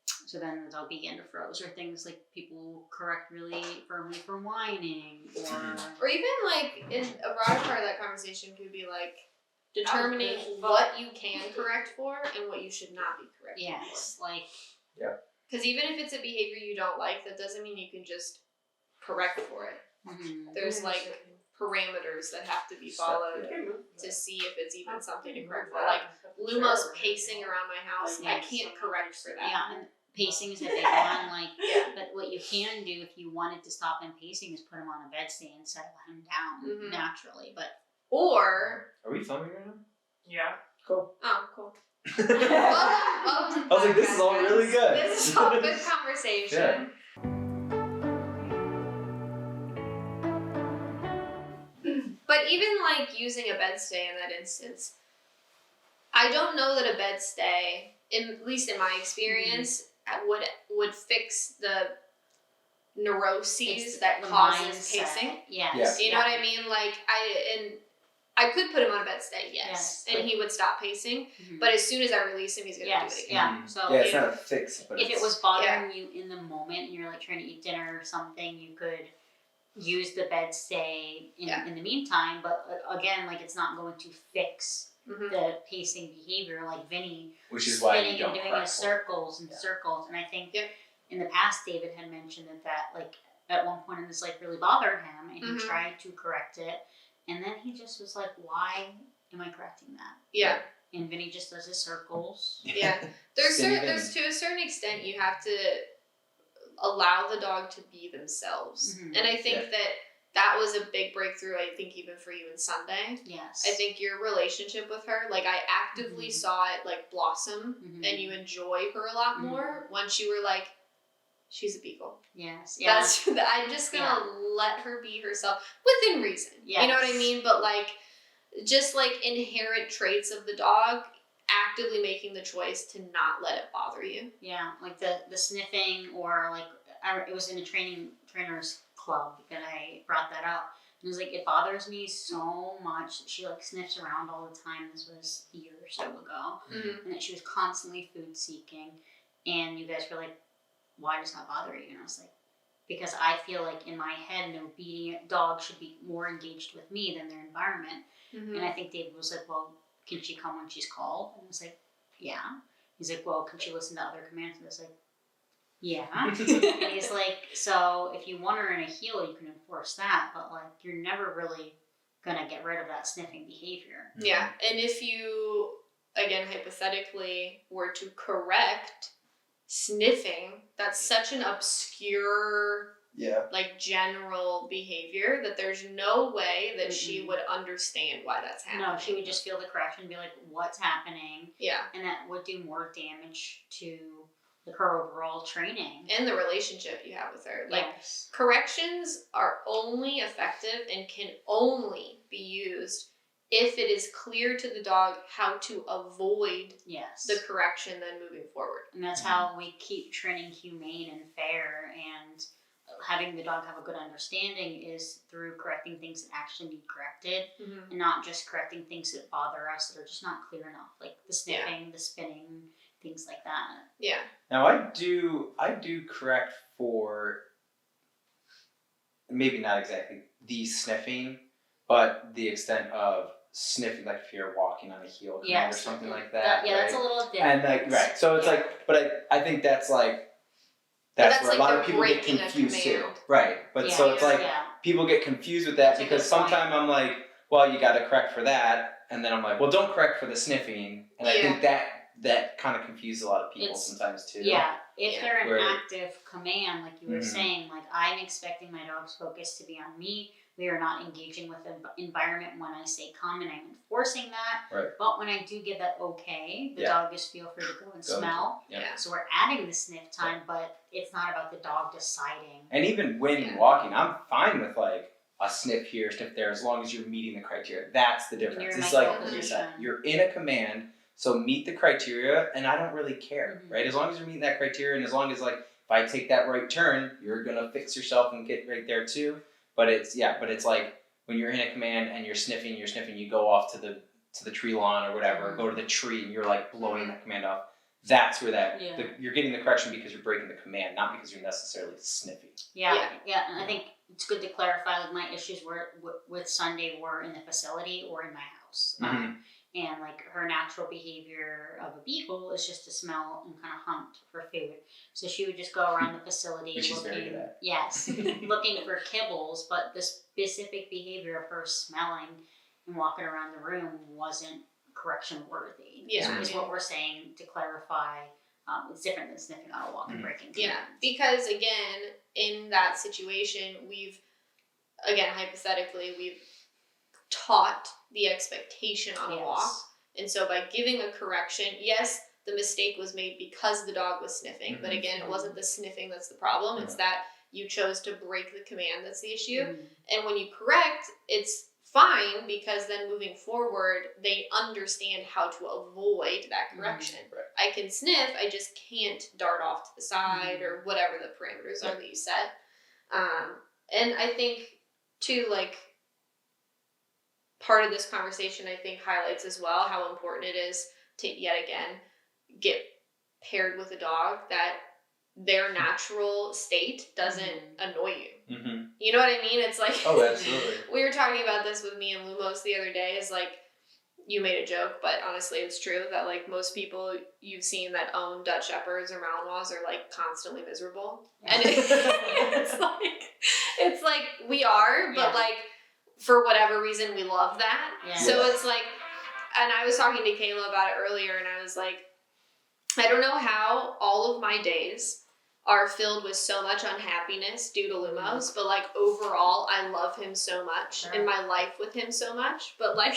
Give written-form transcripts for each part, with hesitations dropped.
So then the dog began to froze, or things like people correct really firmly for whining, or even like in a broader part of that conversation could be like determining what you can correct for and what you should not be correcting for. Yes, like because even if it's a behavior you don't like, that doesn't mean you can just correct for it. There's like parameters that have to be followed to see if it's even something to correct for. Like Luma's pacing around my house, I can't correct for that. Yeah, and pacing is a big one. Like, but what you can do if you wanted to stop him pacing is put him on a bed stay and settle him down naturally. But or are we filming right now? Yeah. Cool. Oh, cool. Welcome I was like, this is all really good. This is all good conversation. Yeah. But even like using a bed stay in that instance, I don't know that a bed stay, at least in my experience, would fix the neuroses that causes pacing. Yes. You know what I mean? Like I could put him on a bed stay, yes. And he would stop pacing. But as soon as I release him, he's gonna do it again. Yeah. So it's not a fix. But if it was bothering you in the moment and you're like trying to eat dinner or something, you could use the bed stay in the meantime. But again, like it's not going to fix the pacing behavior, like Vinny, which is why you don't and doing circles and circles. And I think in the past, David had mentioned that like at one point this like really bothered him, and he tried to correct it, and then he just was like, "Why am I correcting that?" Yeah. And Vinny just does his circles. Yeah. There's to a certain extent you have to allow the dog to be themselves, and I think that was a big breakthrough, I think, even for you and Sunday. Yes. I think your relationship with her, like, I actively saw it, like, blossom, and you enjoy her a lot more once you were like, she's a beagle. Yes. Yeah. I'm just gonna let her be herself, within reason. Yes. You know what I mean? But, like, just, like, inherent traits of the dog, actively making the choice to not let it bother you. Yeah, like the sniffing, or, like, it was in a trainer's club that I brought that up. And it was like, it bothers me so much that she like sniffs around all the time. This was a year or so ago. And that she was constantly food seeking. And you guys were like, why does that bother you? And I was like, because I feel like in my head, an obedient dog should be more engaged with me than their environment. And I think David was like, well, can she come when she's called? And I was like, yeah. He's like, well, can she listen to other commands? And I was like, yeah. And he's like, so if you want her in a heel, you can enforce that, but like you're never really gonna get rid of that sniffing behavior. Yeah, and if you, again, hypothetically, were to correct sniffing, that's such an obscure, like, general behavior that there's no way that she would understand why that's happening. No, she would just feel the correction and be like, what's happening? Yeah. And that would do more damage to her overall training. And the relationship you have with her. Like, corrections are only effective and can only be used if it is clear to the dog how to avoid the correction then moving forward. And that's how we keep training humane and fair, and having the dog have a good understanding is through correcting things that actually need corrected, and not just correcting things that bother us that are just not clear enough, like the sniffing, the spinning, things like that. Yeah. Now I do correct for maybe not exactly the sniffing, but the extent of sniffing, like if you're walking on a heel command or something like that. That's a little And different. like so it's like, but I think that's where like a lot of people get confused too. Right. But so it's like people get confused with that because sometimes I'm like, well, you got to correct for that, and then I'm like, well, don't correct for the sniffing, and I think that kind of confuses a lot of people sometimes too. Yeah, if they're an active command, like you were saying, like I'm expecting my dog's focus to be on me. We are not engaging with the environment when I say come, and I'm enforcing that. Right. But when I do get that the dog just feel free to go and smell. Yeah. So we're adding the sniff time, but it's not about the dog deciding. And even when walking, I'm fine with like a sniff here, sniff there, as long as you're meeting the criteria. That's the difference. It's like you said, you're in a command. So meet the criteria, and I don't really care, right? As long as you're meeting that criteria, and as long as like if I take that right turn, you're gonna fix yourself and get right there too. But it's like when you're in a command and you're sniffing, you go off to the tree lawn or whatever, go to the tree, and you're like blowing that command off. that's where Yeah. you're getting the correction because you're breaking the command, not because you're necessarily sniffing. Yeah, and I think it's good to clarify, like, my issues were with Sunday were in the facility or in my house. And like her natural behavior of a beagle is just to smell and kind of hunt for food. So she would just go around the facility Which she's looking, very good at. yes, looking for kibbles. But the specific behavior of her smelling and walking around the room wasn't correction worthy. Yeah. Is what we're saying to clarify. It's different than sniffing on a walk and breaking. Yeah, because again, in that situation, hypothetically, we've taught the expectation on a walk. And so by giving a correction, yes, the mistake was made because the dog was sniffing, but again, it wasn't the sniffing that's the problem. It's that you chose to break the command that's the issue. And when you correct, it's fine because then moving forward, they understand how to avoid that correction. I can sniff, I just can't dart off to the side or whatever the parameters are that you set. And I think too, like, part of this conversation, I think, highlights as well how important it is to, yet again, get paired with a dog that their natural state doesn't annoy you. You know what I mean? It's like, oh, absolutely. We were talking about this with me and Lumos the other day. Is like, you made a joke, but honestly, it's true that like most people you've seen that own Dutch Shepherds or Malinois are like constantly miserable, and it's like we are, but like for whatever reason we love that. So it's like, and I was talking to Kayla about it earlier, and I was like, I don't know how all of my days are filled with so much unhappiness due to Lumos, but like overall I love him so much in my life with him so much, but like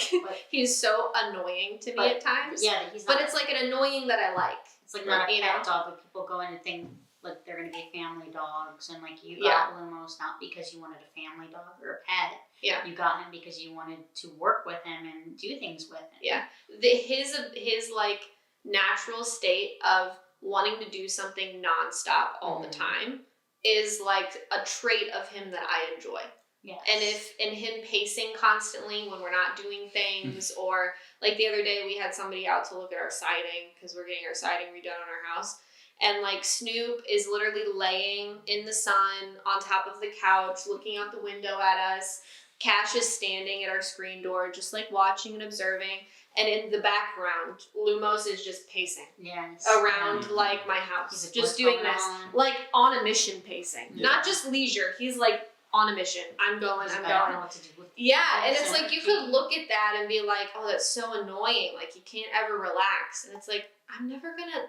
he's so annoying to me at times. But it's like an annoying that I like. It's like not a pet dog, but people go in and think like they're gonna be family dogs, and like you got Lumos not because you wanted a family dog or a pet. You got him because you wanted to work with him and do things with him. His like natural state of wanting to do something nonstop all the time is like a trait of him that I enjoy. And him pacing constantly when we're not doing things, or like the other day we had somebody out to look at our siding because we're getting our siding redone on our house, and like Snoop is literally laying in the sun on top of the couch looking out the window at us. Cash is standing at our screen door just like watching and observing. And in the background, Lumos is just pacing around like my house, just doing this, like on a mission pacing, not just leisure. He's like on a mission. I'm going. I don't know what to do with and it's like you could look at that and be like, oh, that's so annoying. Like you can't ever relax. And it's like, I'm never gonna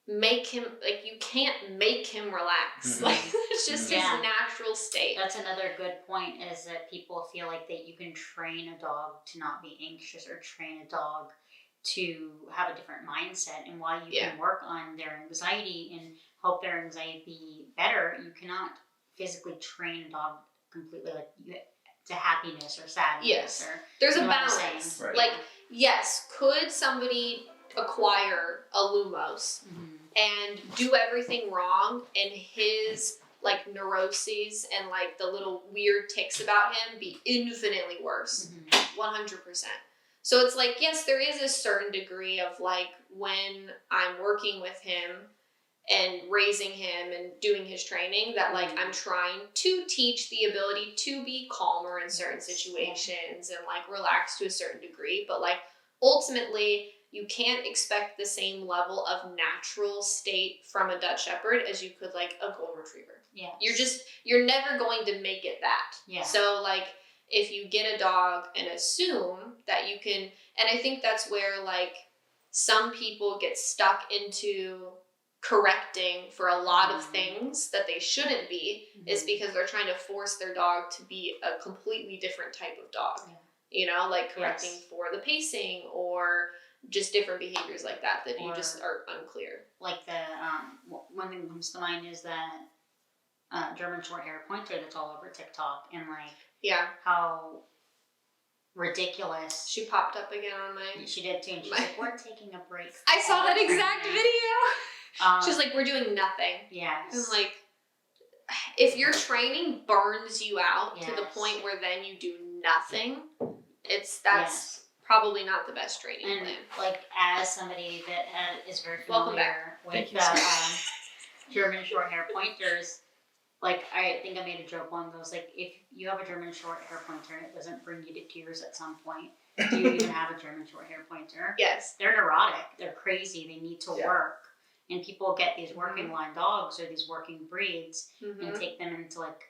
make him, like, you can't make him relax. Like it's just his natural state. That's another good point, is that people feel like that you can train a dog to not be anxious or train a dog to have a different mindset, and while you can work on their anxiety and help their anxiety be better, you cannot physically train a dog completely like to happiness or sadness. Or, there's a balance. Like, yes, could somebody acquire a Lumos and do everything wrong, and his like neuroses and like the little weird tics about him be infinitely worse? 100%. So it's like, yes, there is a certain degree of like when I'm working with him and raising him and doing his training that like I'm trying to teach the ability to be calmer in certain situations and like relax to a certain degree, but like ultimately you can't expect the same level of natural state from a Dutch Shepherd as you could like a Golden Retriever. You're never going to make it that. So like if you get a dog and assume that you can, and I think that's where like some people get stuck into correcting for a lot of things that they shouldn't be, is because they're trying to force their dog to be a completely different type of dog. You know, like correcting for the pacing or just different behaviors like that you just are unclear. Like the one thing that comes to mind is that German Shorthair Pointer that's all over TikTok, and like how ridiculous. She popped up again on my. She did too, and she's like, "We're taking a break." I saw that exact video. She's like, "We're doing nothing." Yes. And like, if your training burns you out to the point where then you do nothing, probably not the best training And plan. like as somebody that is very Welcome familiar with Thank you. German short hair pointers, like I think I made a joke once. I was like, if you have a German short hair pointer and it doesn't bring you to tears at some point, do you even have a German short hair pointer? Yes. They're neurotic. They're crazy. They need to Yeah. work. And people get these working line dogs or these working breeds and take them into like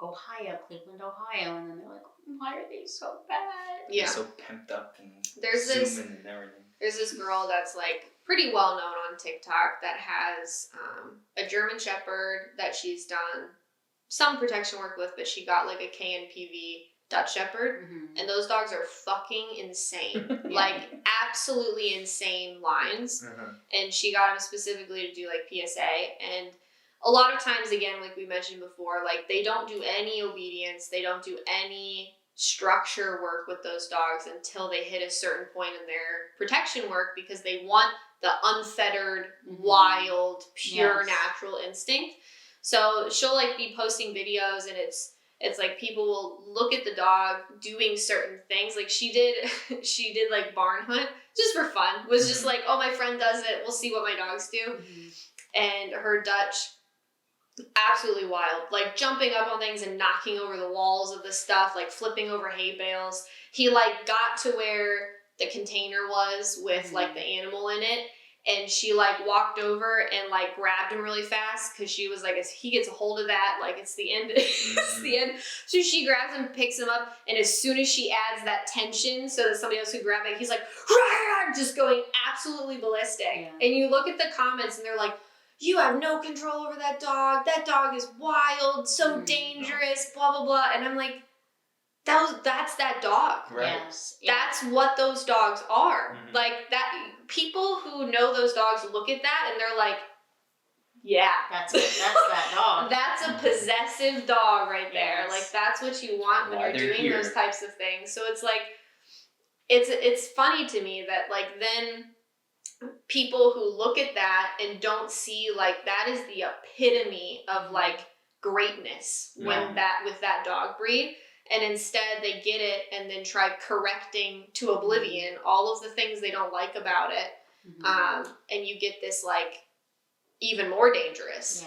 Ohio, Cleveland, Ohio, and then they're like, why are they so bad? Yeah. They're so pimped up and There's zooming and everything. There's this girl that's like pretty well known on TikTok that has a German Shepherd that she's done some protection work with, but she got like a KNPV Dutch Shepherd, and those dogs are fucking insane. Like absolutely insane lines. And she got them specifically to do like PSA, and a lot of times, again, like we mentioned before, like they don't do any obedience, they don't do any structure work with those dogs until they hit a certain point in their protection work, because they want the unfettered, wild, pure, natural instinct. So she'll like be posting videos, and it's like people will look at the dog doing certain things. Like she did like barn hunt just for fun. Was just like, oh, my friend does it, we'll see what my dogs do. And her Dutch, absolutely wild, like jumping up on things and knocking over the walls of the stuff, like flipping over hay bales. He like got to where the container was with like the animal in it, and she like walked over and like grabbed him really fast, because she was like, as he gets a hold of that, like it's the end. It's the end. So she grabs him, picks him up, and as soon as she adds that tension so that somebody else could grab it, he's like just going absolutely ballistic. And you look at the comments and they're like, you have no control over that dog. That dog is wild, so dangerous, blah, blah, blah. And I'm like, that's that dog. Right. Yes. That's what those dogs are. Like that, people who know those dogs look at that and they're like, yeah. That's that dog. That's a possessive dog right there. Yes. Like that's what you want when Why you're they're doing here. those types of things. So it's like, it's funny to me that like then people who look at that and don't see like that is the epitome of like greatness when that with that dog breed, and instead they get it and then try correcting to oblivion all of the things they don't like about it, and you get this like even more dangerous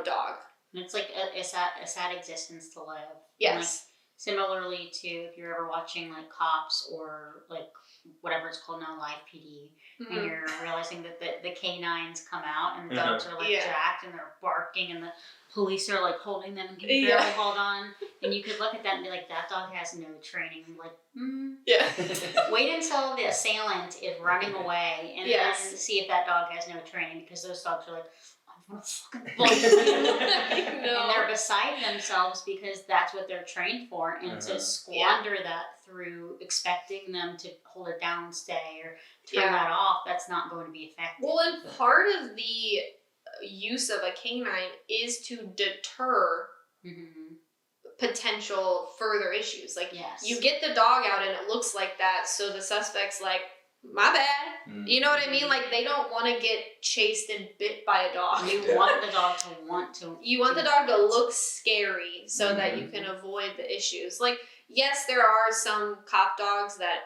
dog. And it's like a sad existence to live. Yes. And, like, similarly to if you're ever watching like Cops or like whatever it's called now, Live PD, and you're realizing that the K9s come out and the dogs are like jacked and they're barking and the police are like holding them and can barely hold on, and you could look at that and be like, that dog has no training. I'm like, wait until the assailant is running away and then see if that dog has no training, because those dogs are like, I'm gonna fucking bite you. And they're beside themselves because that's what they're trained for, and to squander that through expecting them to hold it down, stay, or turn that off, that's not going to be effective. Well, and part of the use of a canine is to deter potential further issues. Like, you get the dog out and it looks like that, so the suspect's like, my bad. You know what I mean? Like, they don't want to get chased and bit by a dog. You want the dog to want to. You want the dog to look scary so that you can avoid the issues. Like, yes, there are some cop dogs that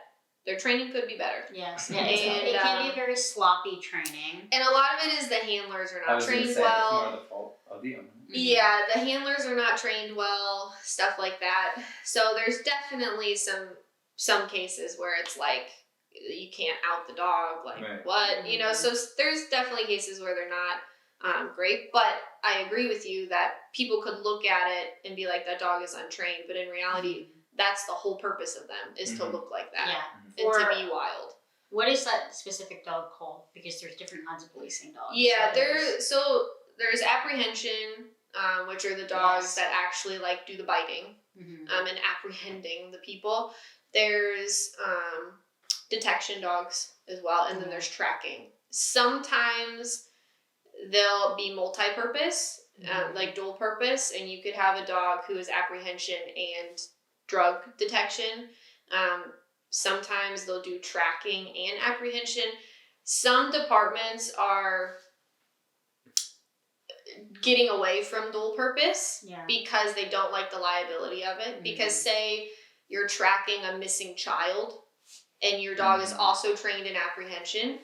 their training could be better. Yes, and it can be very sloppy training. And a lot of it is the handlers are not trained well. It's more the fault of the owner. Yeah, the handlers are not trained well, stuff like that. So there's definitely some cases where it's like, you can't out the dog, like what, so there's definitely cases where they're not great, but I agree with you that people could look at it and be like, that dog is untrained, but in reality, that's the whole purpose of them, is to look like that, and to be wild. What is that specific dog called? Because there's different kinds of policing dogs. Yeah, there's apprehension, which are the dogs that actually like do the biting, and apprehending the people. There's detection dogs as well, and then there's tracking. Sometimes they'll be multi-purpose, like dual purpose, and you could have a dog who is apprehension and drug detection. Sometimes they'll do tracking and apprehension. Some departments are getting away from dual purpose because they don't like the liability of it. Because say you're tracking a missing child, and your dog is also trained in apprehension,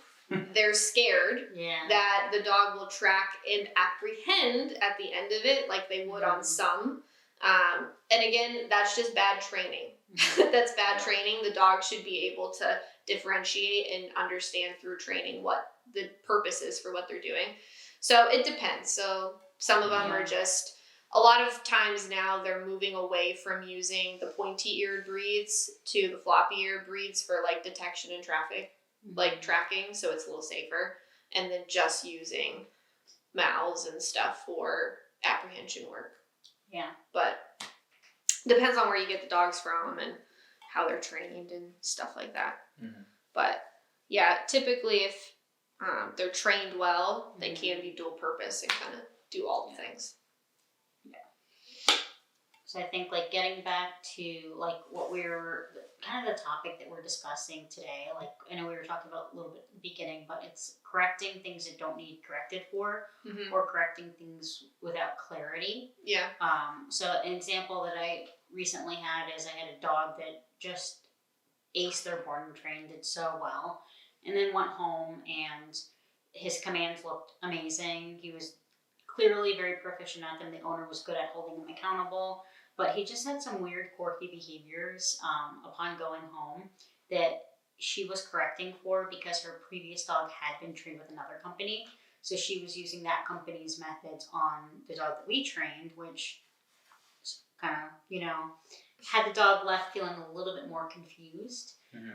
they're scared that the dog will track and apprehend at the end of it like they would on some. And again, that's just bad training. That's bad training. The dog should be able to differentiate and understand through training what the purpose is for what they're doing. So it depends. So some of them are just, a lot of times now they're moving away from using the pointy-eared breeds to the floppy-eared breeds for like detection and like tracking, so it's a little safer. And then just using mouths and stuff for apprehension work. Yeah. But depends on where you get the dogs from and how they're trained and stuff like that. But yeah, typically if they're trained well, they can be dual purpose and kind of do all the things. So I think like getting back to like what we're kind of the topic that we're discussing today, like I know we were talking about a little bit at the beginning, but it's correcting things that don't need corrected for, or correcting things without clarity. Yeah. So an example that I recently had is I had a dog that just aced their board and train, did so well, and then went home and his commands looked amazing. He was clearly very proficient at them. The owner was good at holding him accountable. But he just had some weird, quirky behaviors upon going home that she was correcting for because her previous dog had been trained with another company. So she was using that company's methods on the dog that we trained, which kind of, had the dog left feeling a little bit more confused.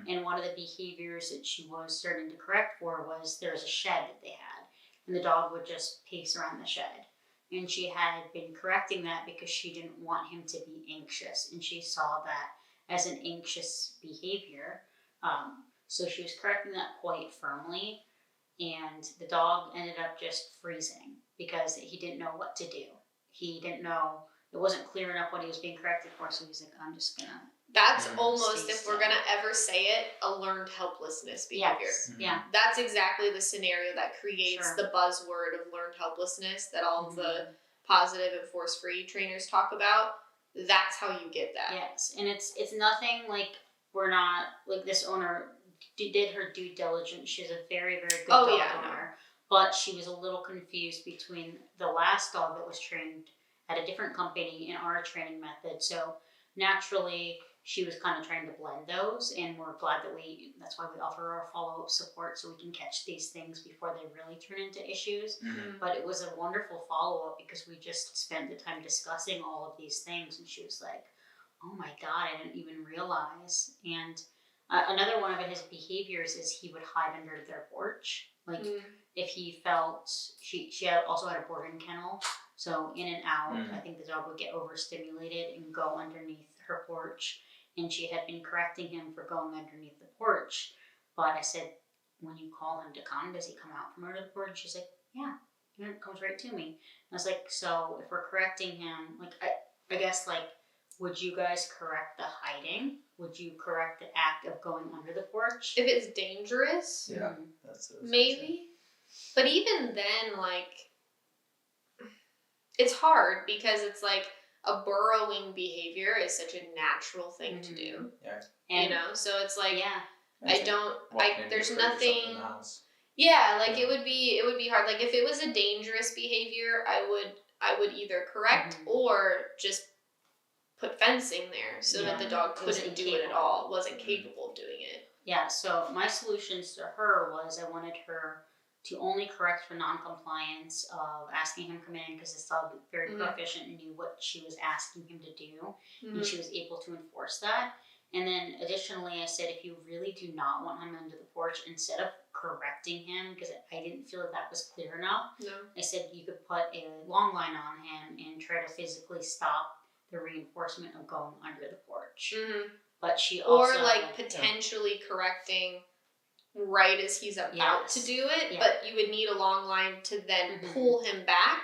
And one of the behaviors that she was starting to correct for was there was a shed that they had, and the dog would just pace around the shed. And she had been correcting that because she didn't want him to be anxious. And she saw that as an anxious behavior. So she was correcting that quite firmly. And the dog ended up just freezing because he didn't know what to do. He didn't know, it wasn't clear enough what he was being corrected for. So he's like, I'm just going to. That's almost, if we're going to ever say it, a learned helplessness behavior. Yes. Yeah. That's exactly the scenario that creates the buzzword of learned helplessness that all the positive and force-free trainers talk about. That's how you get that. Yes. And it's nothing like we're not, like this owner did her due diligence. She's a very, very good dog owner. But she was a little confused between the last dog that was trained at a different company and our training method. So naturally, she was kind of trying to blend those, and we're glad that that's why we offer our follow-up support so we can catch these things before they really turn into issues. But it was a wonderful follow-up because we just spent the time discussing all of these things, and she was like, oh my God, I didn't even realize. And another one of his behaviors is he would hide under their porch. Like if he felt, she also had a boarding kennel, so in and out, I think the dog would get overstimulated and go underneath her porch. And she had been correcting him for going underneath the porch. But I said, when you call him to come, does he come out from under the porch? And she's like, yeah, he comes right to me. And I was like, so if we're correcting him, like, I guess, like, would you guys correct the hiding? Would you correct the act of going under the porch? If it's dangerous, that's maybe. But even then, like, it's hard because it's like, a burrowing behavior is such a natural thing to do. Yeah. And, so it's like, there's nothing. Yeah, like it would be hard. Like if it was a dangerous behavior, I would either correct or just put fencing there so that the dog couldn't do it at all, wasn't capable of doing it. Yeah, so my solutions to her was I wanted her to only correct for non-compliance of asking him to come in because his dog was very proficient and knew what she was asking him to do, and she was able to enforce that. And then additionally, I said, if you really do not want him under the porch, instead of correcting him, because I didn't feel that was clear enough, I said you could put a long line on him and try to physically stop the reinforcement of going under the porch. But she also... Or like potentially correcting right as he's about to do it, but you would need a long line to then pull him back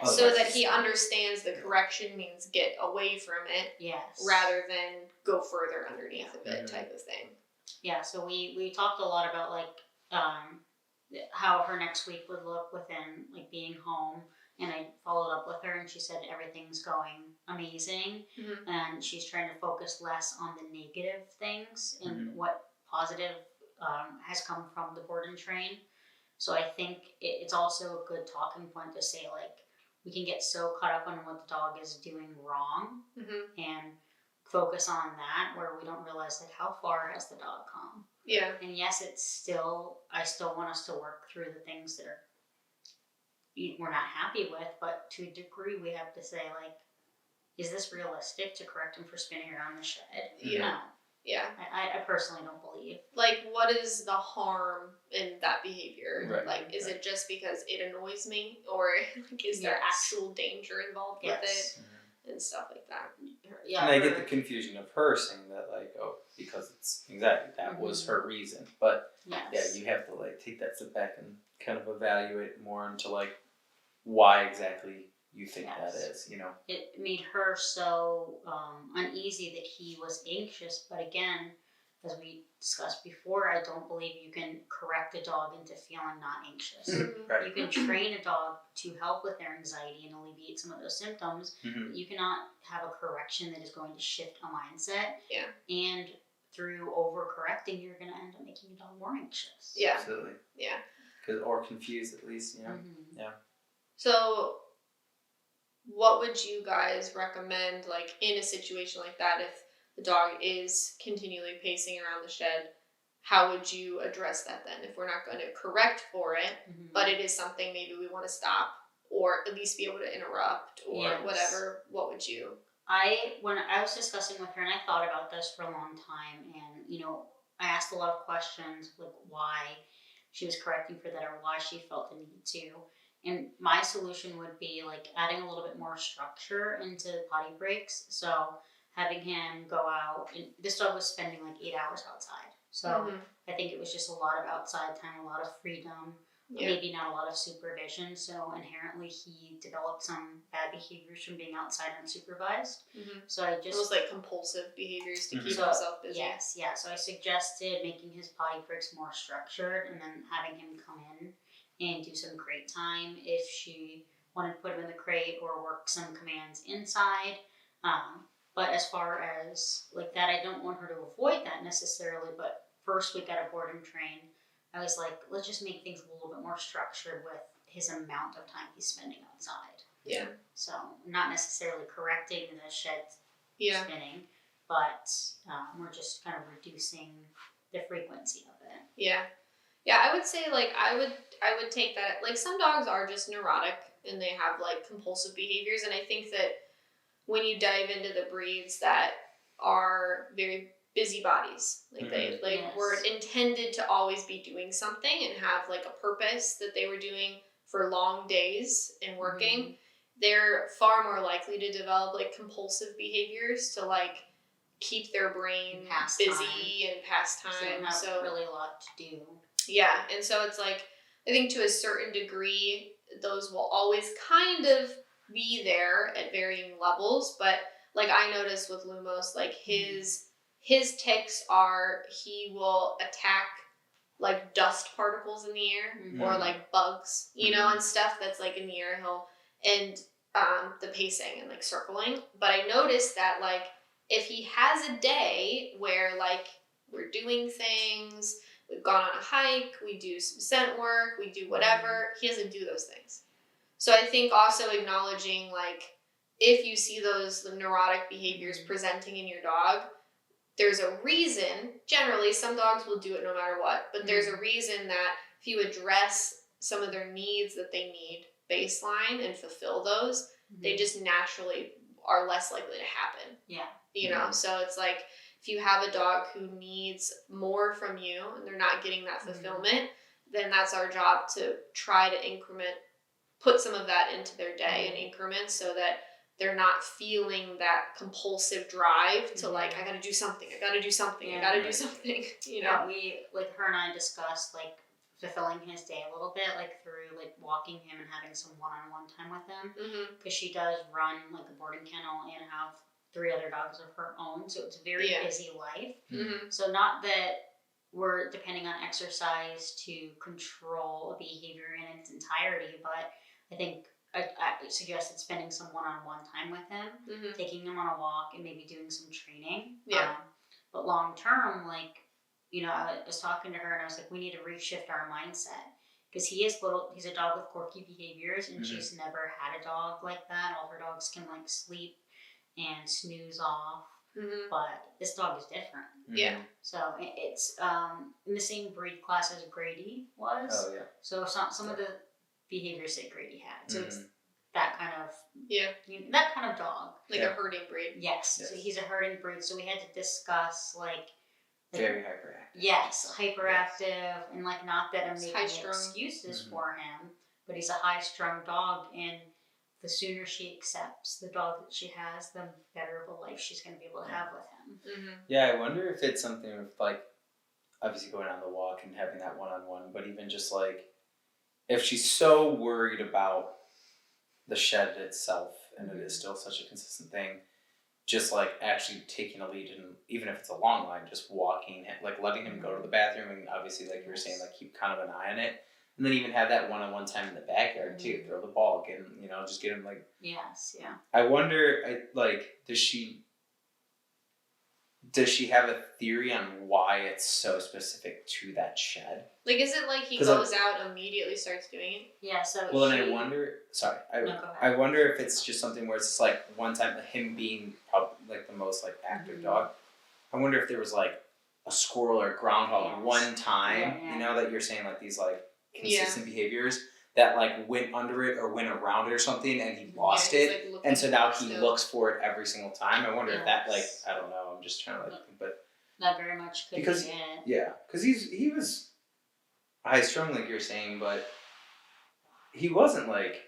so that he understands the correction means get away from it rather than go further underneath of it type of thing. Yeah, so we talked a lot about like how her next week would look within like being home, and I followed up with her and she said everything's going amazing and she's trying to focus less on the negative things and what positive has come from the board and train. So I think it's also a good talking point to say, like, we can get so caught up on what the dog is doing wrong and focus on that, where we don't realize, like, how far has the dog come. And yes, I still want us to work through the things that we're not happy with, but to a degree we have to say, like, is this realistic to correct him for spinning around the shed? No. I personally don't believe. Like, what is the harm in that behavior? Right. Like, is it just because it annoys me, or like, is there actual danger involved with it and stuff like that? And I get the confusion of her saying that, like, oh, because it's exactly that was her reason. But you have to, like, take that step back and kind of evaluate more into, like, why exactly you think that is, you know. It made her so uneasy that he was anxious, but again, as we discussed before, I don't believe you can correct a dog into feeling not anxious. Right. You can train a dog to help with their anxiety and alleviate some of those symptoms, but you cannot have a correction that is going to shift a mindset. And through overcorrecting, you're going to end up making a dog more anxious. Absolutely. Or confused, at least, you know. So what would you guys recommend, like, in a situation like that, if the dog is continually pacing around the shed? How would you address that then? If we're not going to correct for it, but it is something maybe we want to stop, or at least be able to interrupt, or whatever, what would you? When I was discussing with her, and I thought about this for a long time, and, you know, I asked a lot of questions, like why she was correcting for that or why she felt the need to. And my solution would be, like, adding a little bit more structure into potty breaks. So having him go out, and this dog was spending like 8 hours outside. So I think it was just a lot of outside time, a lot of freedom, maybe not a lot of supervision. So inherently he developed some bad behaviors from being outside unsupervised. So I just... Almost like compulsive behaviors to keep himself busy. So I suggested making his potty breaks more structured and then having him come in and do some crate time if she wanted to put him in the crate or work some commands inside. But as far as like that, I don't want her to avoid that necessarily, but first we got to board and train. I was like, let's just make things a little bit more structured with his amount of time he's spending outside. So not necessarily correcting the shed spinning, but we're just kind of reducing the frequency of it. I would say, like, I would take that, like, some dogs are just neurotic and they have, like, compulsive behaviors, and I think that when you dive into the breeds that are very busybodies, like they were intended to always be doing something and have, like, a purpose that they were doing for long days and working, they're far more likely to develop, like, compulsive behaviors to, like, keep their brain busy and pass time. So really a lot to do. And so it's like, I think to a certain degree, those will always kind of be there at varying levels. But like I noticed with Lumos, like his tics are, he will attack like dust particles in the air or like bugs, you know, and stuff that's like in the air. And the pacing and like circling. But I noticed that like if he has a day where like we're doing things, we've gone on a hike, we do some scent work, we do whatever, he doesn't do those things. So I think also acknowledging, like, if you see those neurotic behaviors presenting in your dog, there's a reason. Generally, some dogs will do it no matter what, but there's a reason that if you address some of their needs that they need baseline and fulfill those, they just naturally are less likely to happen. You know, so it's like, if you have a dog who needs more from you and they're not getting that fulfillment, then that's our job to try to put some of that into their day in increments so that they're not feeling that compulsive drive to like, I gotta do something, I gotta do something, you know? We, like, her and I discussed, like, fulfilling his day a little bit, like, through, like, walking him and having some one-on-one time with him. Because she does run, like, a boarding kennel and have 3 other dogs of her own, so it's a very busy life. So not that we're depending on exercise to control a behavior in its entirety, but I think I suggested spending some one-on-one time with him, taking him on a walk and maybe doing some training. But long term, like, I was talking to her and I was like, we need to reshift our mindset. Because he's a dog with quirky behaviors, and she's never had a dog like that. All her dogs can like sleep and snooze off, but this dog is different. Yeah. So it's in the same breed class as Grady was. Oh yeah. So some of the behaviors that Grady had. So it's that kind of that kind of dog, like a herding breed. Yes. So he's a herding breed. So we had to discuss like very hyperactive. Yes, hyperactive, and like not that I'm making high-strung. excuses for him, but he's a high-strung dog, and the sooner she accepts the dog that she has, the better of a life she's going to be able to have with him. Yeah, I wonder if it's something with like obviously going on the walk and having that one-on-one, but even just like if she's so worried about the shed itself, and it is still such a consistent thing, just like actually taking a lead, and even if it's a long line, just walking, like letting him go to the bathroom, and obviously like you were saying, like keep kind of an eye on it, and then even have that one-on-one time in the backyard too. Throw the ball, get him, just get him like. Yes, yeah. I wonder, does she have a theory on why it's so specific to that shed? Like, is it like he goes out immediately starts doing it? Yeah. So. Well, then I wonder. Sorry, No, go ahead. I wonder if it's just something where it's just like one time him being like the most like active dog. I wonder if there was like a squirrel or a groundhog one time, that you're saying like these like consistent behaviors that like went under it or went around it or something, and he lost it, like, and so now he looks for it every single time. I wonder if that like I don't know. I'm just trying to like think, but that very much could be it. Yeah, because he was high strung like you're saying, but he wasn't like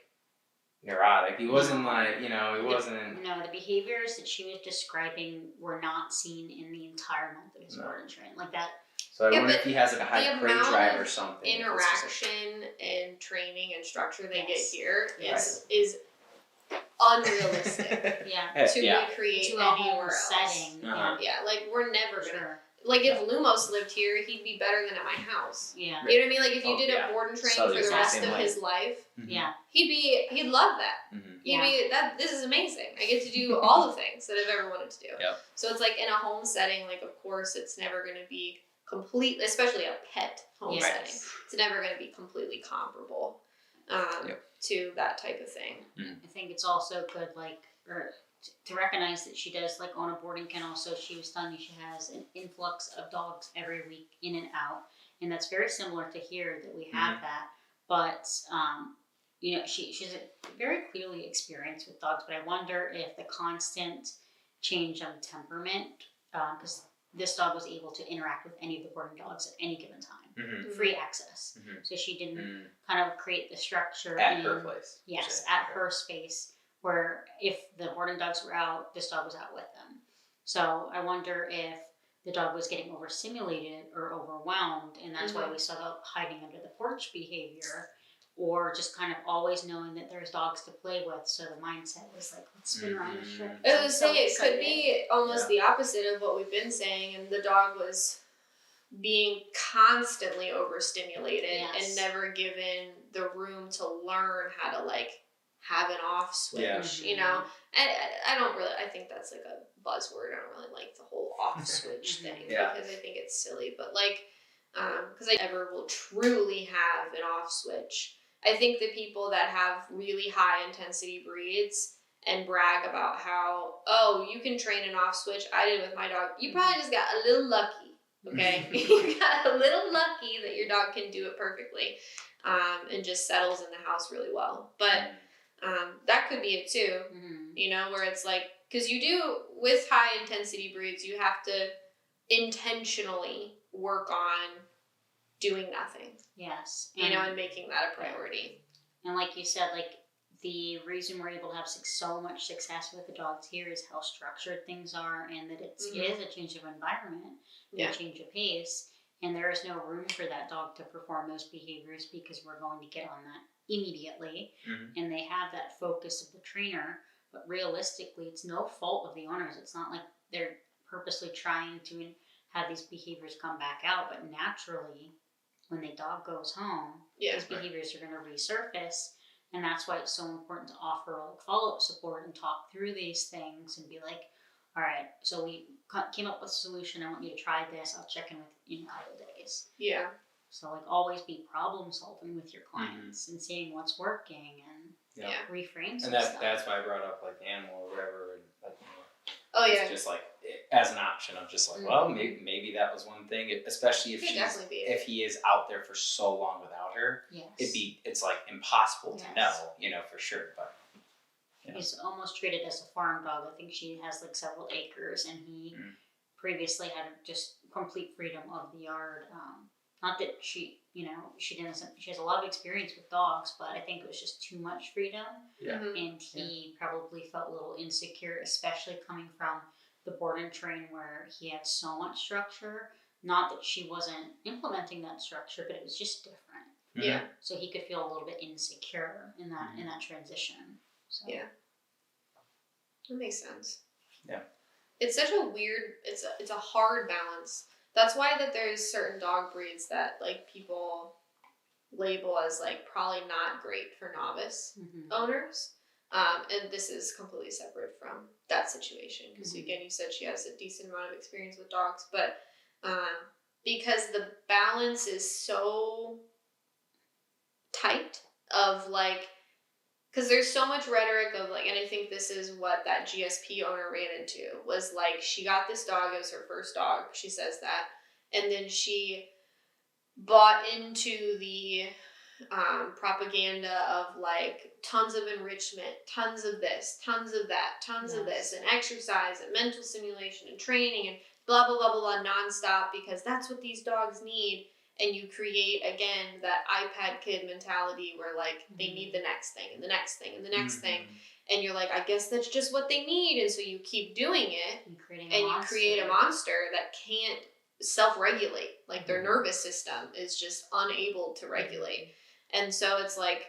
neurotic. He wasn't like, he wasn't. No, the behaviors that she was describing were not seen in the entire month of his board and train. Like that. So I wonder if he has like a high prey drive or something. Interaction and training and structure they get here is unrealistic. To recreate to a anywhere else. Setting. Yeah, like we're never gonna. Like if Lumos lived here, he'd be better than at my house. Yeah. You know what I mean? Like if you did a board and train for the rest of his life, he'd love that. He'd be that. This is amazing. I get to do all the things that I've ever wanted to do. Yep. So it's like in a home setting, like of course it's never going to be complete, especially a pet home setting. It's never going to be completely comparable to that type of thing. I think it's also good, to recognize that she does like own a boarding kennel. So she was telling me she has an influx of dogs every week in and out, and that's very similar to here that we have that. But she's very clearly experienced with dogs. But I wonder if the constant change of temperament, because this dog was able to interact with any of the boarding dogs at any given time, free access. So she didn't kind of create the structure at her place. Yes, at her space. Where if the boarding dogs were out, this dog was out with them. So I wonder if the dog was getting overstimulated or overwhelmed, and that's why we saw the hiding under the porch behavior, or just kind of always knowing that there's dogs to play with. So the mindset was like, let's spin around the strip. I was going to say, it could be almost the opposite of what we've been saying, and the dog was being constantly overstimulated and never given the room to learn how to like have an off switch, and I think that's like a buzzword. I don't really like the whole off switch thing because I think it's silly, but like, because I never will truly have an off switch. I think the people that have really high intensity breeds and brag about how, you can train an off switch, I did with my dog, you probably just got a little lucky, okay? You got a little lucky that your dog can do it perfectly, and just settles in the house really well. But that could be it too, where it's like, because you do, with high intensity breeds, you have to intentionally work on doing nothing. Yes. And making that a priority. And like you said, like the reason we're able to have so much success with the dogs here is how structured things are, and that it is a change of environment, a change of pace, and there is no room for that dog to perform those behaviors because we're going to get on that immediately, and they have that focus of the trainer, but realistically it's no fault of the owners. It's not like they're purposely trying to have these behaviors come back out, but naturally when the dog goes home, these behaviors are going to resurface, and that's why it's so important to offer like follow-up support and talk through these things and be like, all right, so we came up with a solution. I want you to try this. I'll check in with you in a couple days. Yeah. So like always be problem solving with your clients and seeing what's working and reframe some and stuff. that's why I brought up like the animal or whatever, and like, oh yeah, it's just like as an option of just like, well, maybe that was one thing, especially if he is out there for so long without her. Yes. It's like impossible to know, for sure. But he's almost treated as a farm dog. I think she has like several acres, and he previously had just complete freedom of the yard. Not that she has a lot of experience with dogs, but I think it was just too much freedom. Yeah. And he probably felt a little insecure, especially coming from the board and train where he had so much structure. Not that she wasn't implementing that structure, but it was just different. Yeah. So he could feel a little bit insecure in that transition. So. Yeah. That makes sense. Yeah. It's such a weird. It's a hard balance. That's why that there's certain dog breeds that like people label as like probably not great for novice owners. And this is completely separate from that situation because again, you said she has a decent amount of experience with dogs, but because the balance is so tight of like, because there's so much rhetoric of like, and I think this is what that GSP owner ran into was like, she got this dog, it was her first dog, she says that, and then she bought into the propaganda of like tons of enrichment, tons of this, tons of that, tons of this, and exercise and mental stimulation and training and blah, blah, blah, blah, blah, nonstop because that's what these dogs need. And you create, again, that iPad kid mentality where, like, they need the next thing and the next thing and the next thing. And you're like, I guess that's just what they need. And so you keep doing it. And you create a monster that can't self-regulate. Like, their nervous system is just unable to regulate. And so it's like,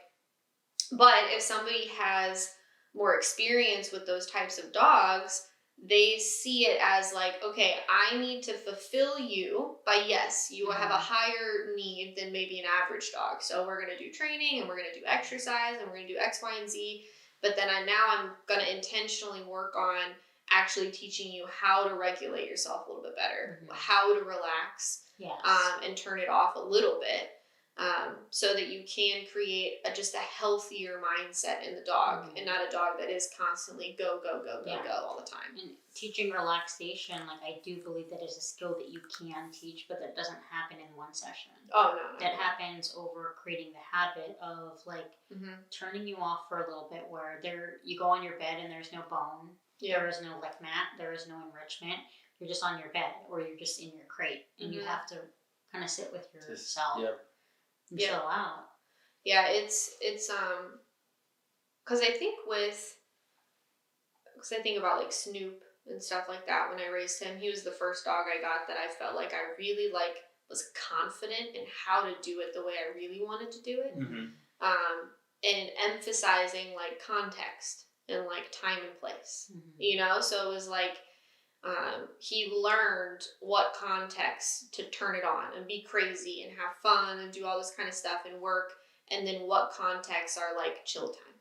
but if somebody has more experience with those types of dogs, they see it as like, okay, I need to fulfill you by, yes, you have a higher need than maybe an average dog. So we're going to do training and we're going to do exercise and we're going to do X, Y, and Z. But then I'm going to intentionally work on actually teaching you how to regulate yourself a little bit better, how to relax and turn it off a little bit. So that you can create just a healthier mindset in the dog and not a dog that is constantly go, go, go, go, go all the time. And teaching relaxation, like I do believe that is a skill that you can teach, but that doesn't happen in one session. Oh, no. That happens over creating the habit of like turning you off for a little bit where you go on your bed and there's no bone. Yeah. There is no lick mat. There is no enrichment. You're just on your bed or you're just in your crate and you have to kind of sit with yourself. And chill out. Yeah, it's because I think about like Snoop and stuff like that. When I raised him, he was the first dog I got that I felt like I really like was confident in how to do it the way I really wanted to do it. And emphasizing like context and like time and place, so it was like he learned what context to turn it on and be crazy and have fun and do all this kind of stuff and work, and then what contexts are like chill time,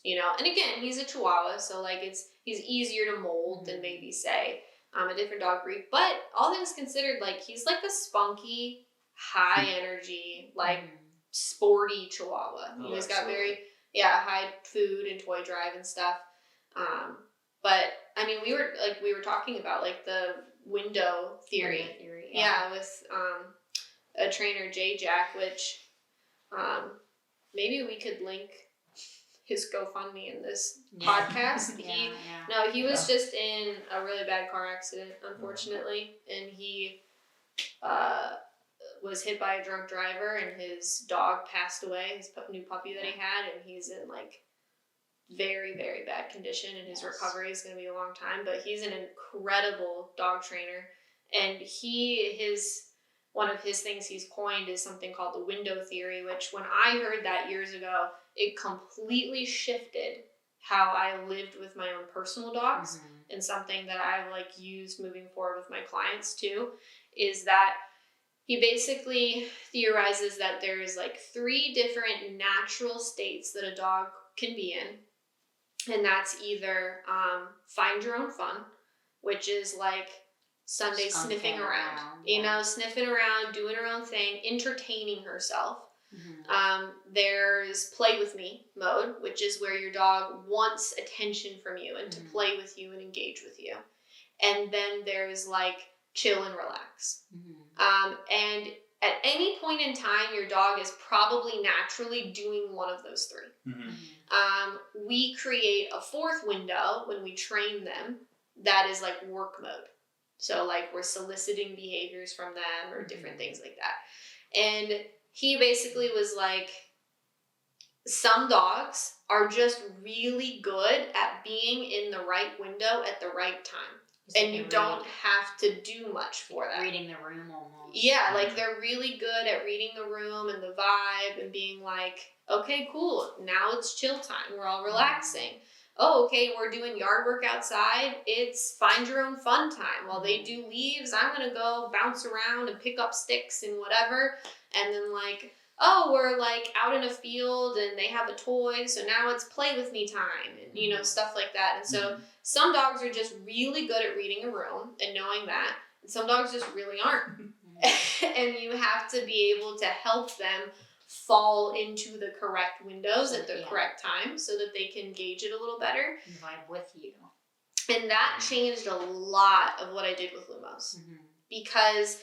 and again, he's a Chihuahua, so like he's easier to mold than maybe say a different dog breed, but all things considered, like he's like a spunky, high energy, like sporty Chihuahua. He's got very high food and toy drive and stuff. But I mean, we were talking about like the window theory. With a trainer, J Jack, which maybe we could link his GoFundMe in this podcast. He was just in a really bad car accident, unfortunately, and he was hit by a drunk driver, and his dog passed away. His new puppy that he had, and he's in like very, very bad condition, and his recovery is going to be a long time, but he's an incredible dog trainer, and one of his things he's coined is something called the window theory, which when I heard that years ago, it completely shifted how I lived with my own personal dogs, and something that I've like used moving forward with my clients too, is that he basically theorizes that there is like 3 different natural states that a dog can be in. And that's either find your own fun, which is like Sunday Skunking sniffing around. yeah. You know, sniffing around, doing her own thing, entertaining herself. Mm-hmm. There's play with me mode, which is where your dog wants attention from you and to play with you and engage with you. And then there's like chill and relax. And at any point in time, your dog is probably naturally doing one of those three. We create a fourth window when we train them that is like work mode. So like we're soliciting behaviors from them or different things like that. And he basically was like, some dogs are just really good at being in the right window at the right time. And you don't have to do much for that. Reading the room almost. Yeah, like they're really good at reading the room and the vibe and being like, okay, cool, now it's chill time. We're all relaxing. Oh, okay, we're doing yard work outside. It's find your own fun time. While they do leaves, I'm going to go bounce around and pick up sticks and whatever. And then like, oh, we're like out in a field and they have a toy, so now it's play with me time and, you know, stuff like that. And so some dogs are just really good at reading a room and knowing that. And some dogs just really aren't. And you have to be able to help them fall into the correct windows at the correct time so that they can gauge it a little better. And vibe with you. And that changed a lot of what I did with Lumos. Because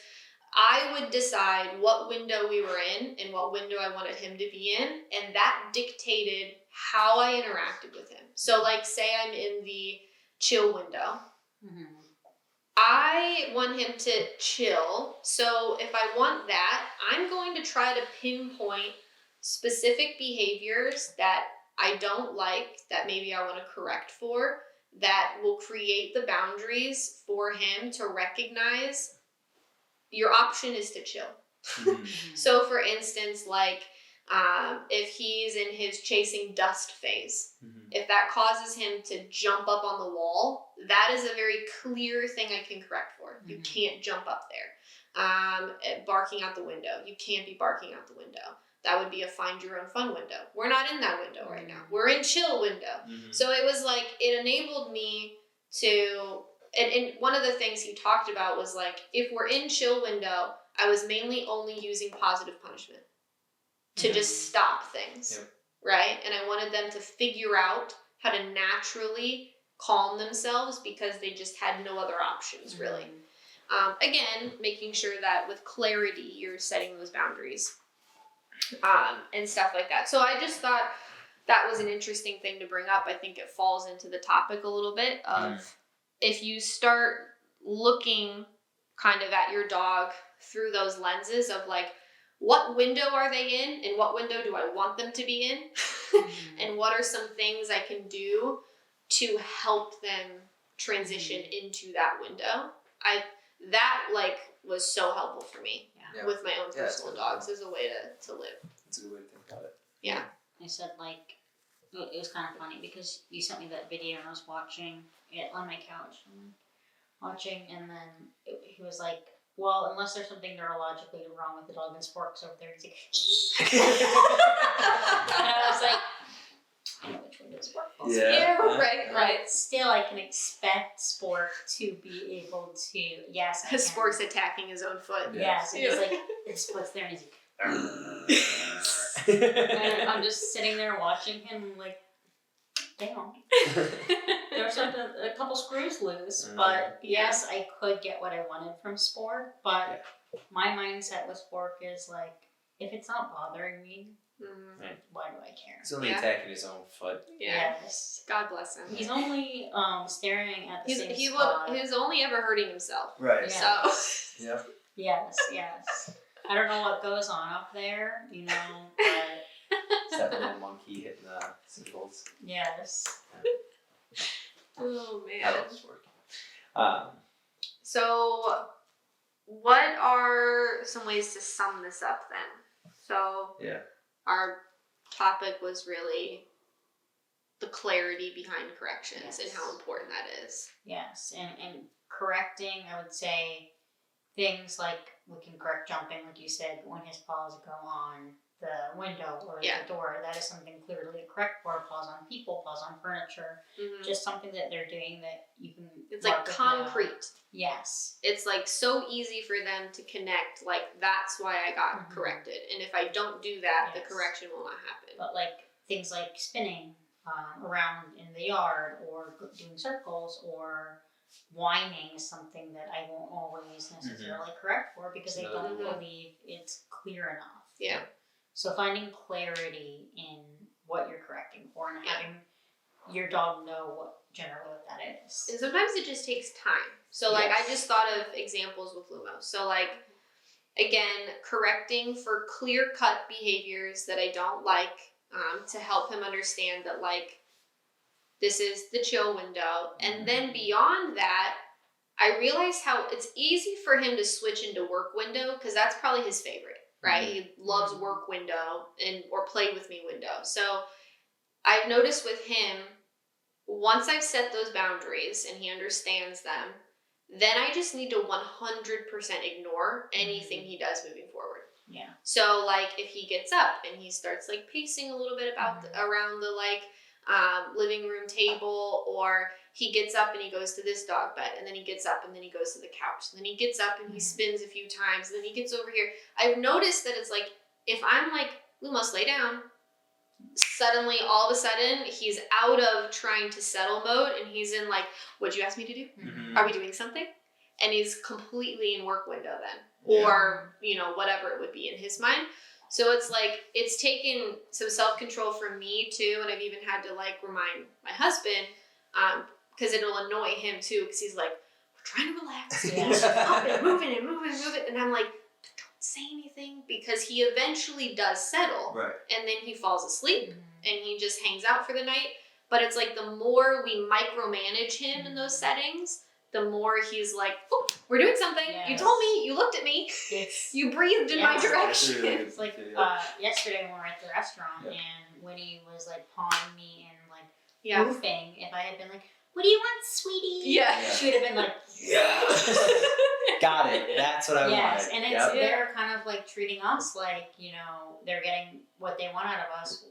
I would decide what window we were in and what window I wanted him to be in, and that dictated how I interacted with him. So like say I'm in the chill window. I want him to chill, so if I want that, I'm going to try to pinpoint specific behaviors that I don't like, that maybe I want to correct for, that will create the boundaries for him to recognize your option is to chill. So for instance, like if he's in his chasing dust phase, if that causes him to jump up on the wall, that is a very clear thing I can correct for. You can't jump up there. Barking out the window. You can't be barking out the window. That would be a find your own fun window. We're not in that window right now. We're in chill window. So it was like, it enabled me to, and one of the things he talked about was like, if we're in chill window, I was mainly only using positive punishment to just stop things, right? And I wanted them to figure out how to naturally calm themselves because they just had no other options, really. Again, making sure that with clarity, you're setting those boundaries and stuff like that. So I just thought that was an interesting thing to bring up. I think it falls into the topic a little bit of if you start looking kind of at your dog through those lenses of like, what window are they in and what window do I want them to be in? And what are some things I can do to help them transition into that window? That like was so helpful for me with my own personal dogs as a way to live. That's a good way to think about it. Yeah. I said like, it was kind of funny because you sent me that video and I was watching it on my couch. Watching and then he was like, well, unless there's something neurologically wrong with the dog and Spork's over there. He's like, and I was like, I know which one is Spork. Yeah, right. Still, I can expect Spork to be able to, yes. Because Spork's attacking his own foot. Yes, and he's like, his foot's there and he's like, and I'm just sitting there watching him like, damn. There's a couple screws loose, but yes, I could get what I wanted from Spork, but my mindset with Spork is like, if it's not bothering me, why do I care? He's only attacking his own foot. Yeah. Yes. God bless him. He's only staring at the same spot. He's only ever hurting himself. Right. Yeah. So. Yep. Yes. I don't know what goes on up there, you know, but... Except that little monkey hitting the symbols. Yes. Oh, man. I love Spork. So, what are some ways to sum this up then? So, our topic was really the clarity behind corrections and how important that is. Yes, and correcting, I would say things like we can correct jumping, like you said, when his paws go on the window or Yeah. the door. That is something clearly to correct for. Paws on people, paws on furniture. Mm-hmm. Just something that they're doing that you can. It's like concrete. Yes. It's like so easy for them to connect. Like that's why I got corrected. And if I don't do that, the correction will not happen. But like things like spinning around in the yard or doing circles or whining is something that I won't always necessarily correct for because I don't believe it's clear enough. Yeah. So finding clarity in what you're correcting for and having your dog know generally what that is. And sometimes it just takes time. So like I just thought of examples with Lumos. So like again, correcting for clear-cut behaviors that I don't like to help him understand that like this is the chill window. And then beyond that, I realized how it's easy for him to switch into work window because that's probably his favorite, right? He loves work window or play with me window. So I've noticed with him, once I've set those boundaries and he understands them, then I just need to 100% ignore anything he does moving forward. Yeah. So like if he gets up and he starts like pacing a little bit about around the like living room table, or he gets up and he goes to this dog bed, and then he gets up and then he goes to the couch, and then he gets up and he spins a few times, and then he gets over here. I've noticed that it's like if I'm like, Lumos, lay down, suddenly all of a sudden he's out of trying to settle mode and he's in like, what'd you ask me to do? Are we doing something? And he's completely in work window then, or you know, whatever it would be in his mind. So it's like, it's taken some self-control from me too. And I've even had to like remind my husband, because it'll annoy him too. Cause he's like, we're trying to relax. Up and moving and moving and moving. And I'm like, don't say anything, because he eventually does settle. Right. And then he falls asleep and he just hangs out for the night. But it's like the more we micromanage him in those settings, the more he's like, oh, we're doing something. Yes. You told me, you looked at me, you breathed in my direction. It's like yesterday when we were at the restaurant and Winnie was like pawing me and like moving. If I had been like, what do you want, sweetie? She would have been like, got it. That's what I wanted. And it's they're kind of like treating us like, you know, they're getting what they want out of us.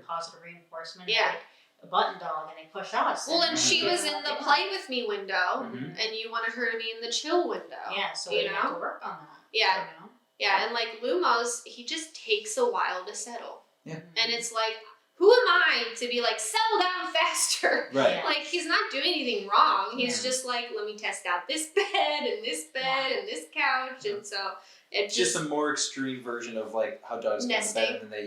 Positive reinforcement. Like a button dog, and they push us. Well, and she was in the play with me window, and you wanted her to be in the chill window. So we have to work on that. You know? And like Lumos, he just takes a while to settle. And it's like, who am I to be like, settle down faster? Right. Like, he's not doing anything wrong. He's just like, let me test out this bed and this bed and this couch. And so it's just a more extreme version of like how dogs get in bed and then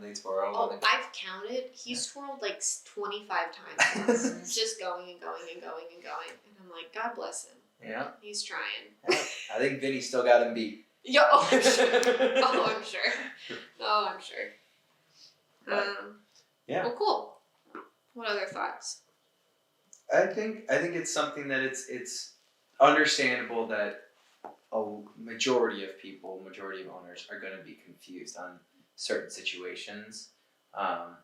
they twirl. Oh, I've counted. He's twirled like 25 times. It's just going and going and going and going. And I'm like, God bless him. Yeah. He's trying. I think Vinny still got him beat. Yeah. Oh, I'm sure. Oh, I'm sure. Well, cool. What other thoughts? I think it's something that it's understandable that a majority of owners are going to be confused on certain situations. I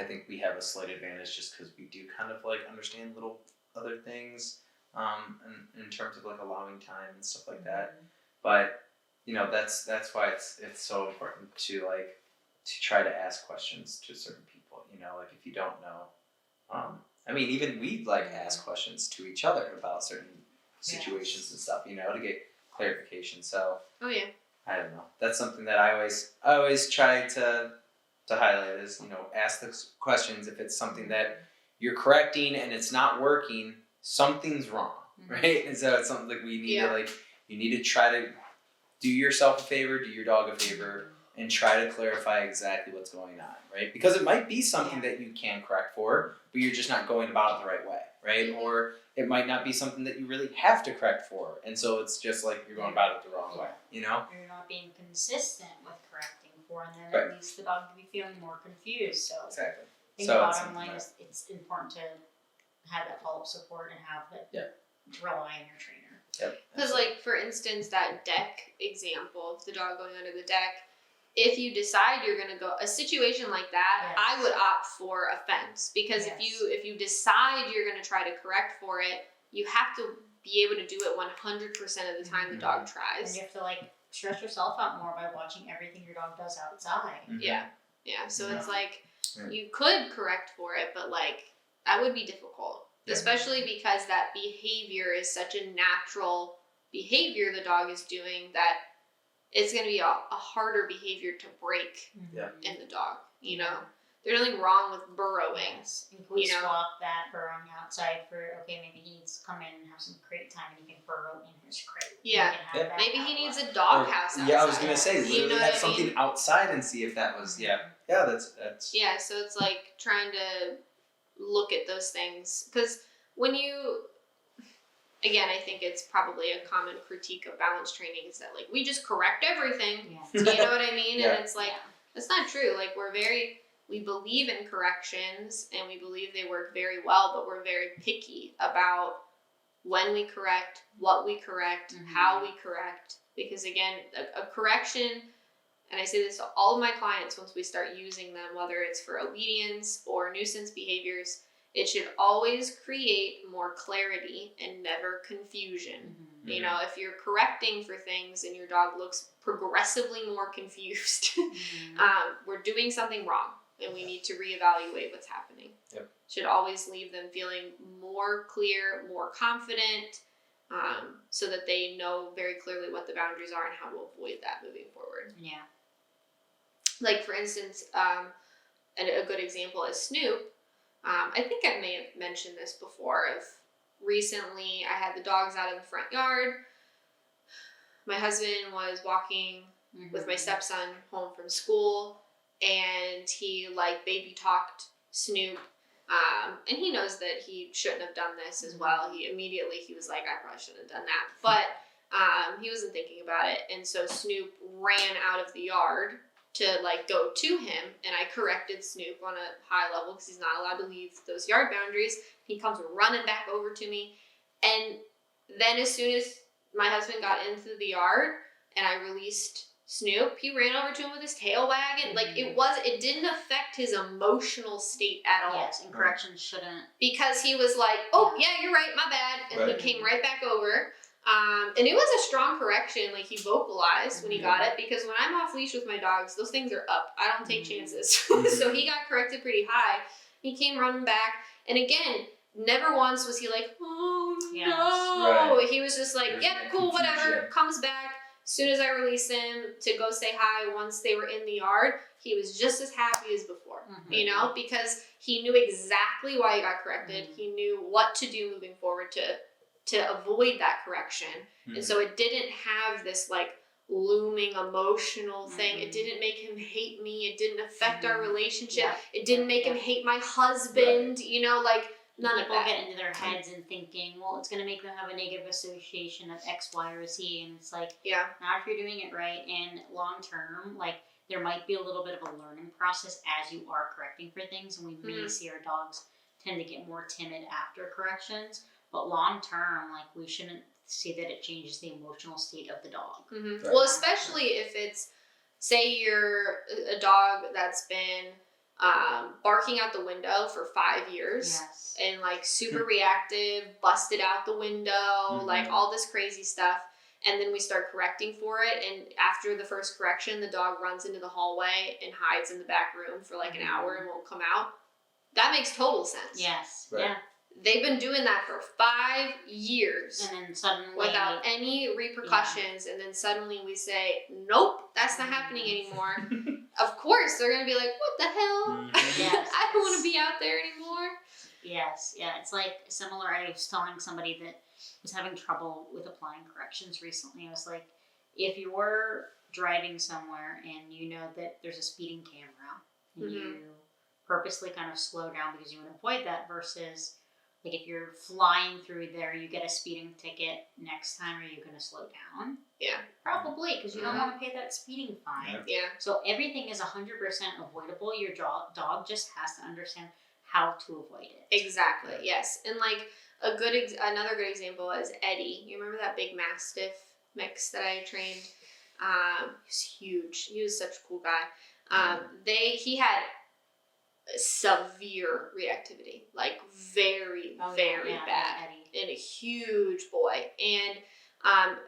think we have a slight advantage just because we do kind of like understand little other things, in terms of like allowing time and stuff like that. But you know, that's why it's so important to try to ask questions to certain people. You know, like if you don't know, I mean, even we like ask questions to each other about certain situations and stuff. You know, to get clarification. So I don't know. That's something that I always try to highlight is, you know, ask the questions. If it's something that you're correcting and it's not working, something's wrong, right? And so it's something like we need to you need to try to do yourself a favor, do your dog a favor, and try to clarify exactly what's going on, right? Because it might be something that you can correct for, but you're just not going about it the right way, right? Or it might not be something that you really have to correct for, and so it's just like you're going about it the wrong way, you know? Or you're not being consistent with correcting for, and then it leads the dog to be feeling more confused. So I think the bottom line is it's important to have that follow-up support and have it rely on your trainer. Because like, for instance, that deck example, the dog going under the deck, if you decide you're going to go a situation like that, I would opt for a fence, because if you decide you're going to try to correct for it, you have to be able to do it 100% of the time the dog tries. And you have to like stress yourself out more by watching everything your dog does outside. Mhm. Yeah. So it's like Yeah. you could correct for it, but like that would be difficult, especially because that behavior is such a natural behavior the dog is doing that it's going to be a harder behavior to break in the dog. You know, there's nothing wrong with burrowing. Yes. And can we swap that burrowing outside for, okay, maybe he needs to come in and have some crate time and he can burrow in his crate. Yeah. Maybe he needs a dog house outside. Yeah, I was going to say, literally you know have what something I mean? outside and see if that was, that's. Yeah, so it's like trying to look at those things. Because when you, again, I think it's probably a common critique of balance training is that like we just correct everything. You know what I mean? And it's like, that's not true. Like we believe in corrections and we believe they work very well, but we're very picky about when we correct, what we correct, how we correct. Because again, a correction, and I say this to all of my clients once we start using them, whether it's for obedience or nuisance behaviors, it should always create more clarity and never confusion. You know, if you're correcting for things and your dog looks progressively more confused, we're doing something wrong and we need to reevaluate what's happening. Should always leave them feeling more clear, more confident, so that they know very clearly what the boundaries are and how to avoid that moving forward. Yeah. Like, for instance, a good example is Snoop. I think I may have mentioned this before. Recently, I had the dogs out in the front yard. My husband was walking with my stepson home from school, and he like baby talked Snoop. And he knows that he shouldn't have done this as well. He was like, I probably shouldn't have done that. But he wasn't thinking about it. And so Snoop ran out of the yard to like go to him, and I corrected Snoop on a high level because he's not allowed to leave those yard boundaries. He comes running back over to me, and then as soon as my husband got into the yard and I released Snoop, he ran over to him with his tail wagging. Like it didn't affect his emotional state at all. Yes, and corrections shouldn't. Because he was like, oh yeah, you're right, my bad, and he came right back over. And it was a strong correction, like he vocalized when he got it, because when I'm off leash with my dogs, those things are up. I don't take chances. So he got corrected pretty high. He came running back, and again, never once was he like, oh no. Right. He was just like, yeah, cool, whatever, comes back. As soon as I released him to go say hi once they were in the yard, he was just as happy as before, you know, because he knew exactly why he got corrected. He knew what to do moving forward to avoid that correction. And so it didn't have this like looming emotional thing. It didn't make him hate me. It didn't affect our relationship. It didn't make him hate my husband, you know, like none of that. People get into their heads and thinking, well, it's going to make them have a negative association of X, Y, or Z. And it's like, not if you're doing it right. And long term, like there might be a little bit of a learning process as you are correcting for things. And we may see our dogs tend to get more timid after corrections. But long term, like we shouldn't see that it changes the emotional state of the dog. Well, especially if it's, say you're a dog that's been barking out the window for 5 years and like super reactive, busted out the window, like all this crazy stuff. And then we start correcting for it. And after the first correction, the dog runs into the hallway and hides in the back room for like an hour and won't come out. That makes total sense. Yes. Right. Yeah. They've been doing that for 5 years. And then suddenly, without any repercussions, and then suddenly we say, nope, that's not happening anymore. Of course, they're going to be like, what the hell? Yes. I don't want to be out there anymore. Yes, yeah, it's like similar. I was telling somebody that was having trouble with applying corrections recently. I was like, if you're driving somewhere and you know that there's a speeding camera, and you purposely kind of slow down because you want to avoid that, versus like if you're flying through there, you get a speeding ticket, next time are you going to slow down? Yeah. Probably, because you don't want to pay that speeding fine. Yeah. So everything is 100% avoidable. Your dog just has to understand how to avoid it. Exactly, yes. And like another good example is Eddie. You remember that big Mastiff mix that I trained? He was huge. He was such a cool guy. He had severe reactivity, like very bad, and a huge boy. And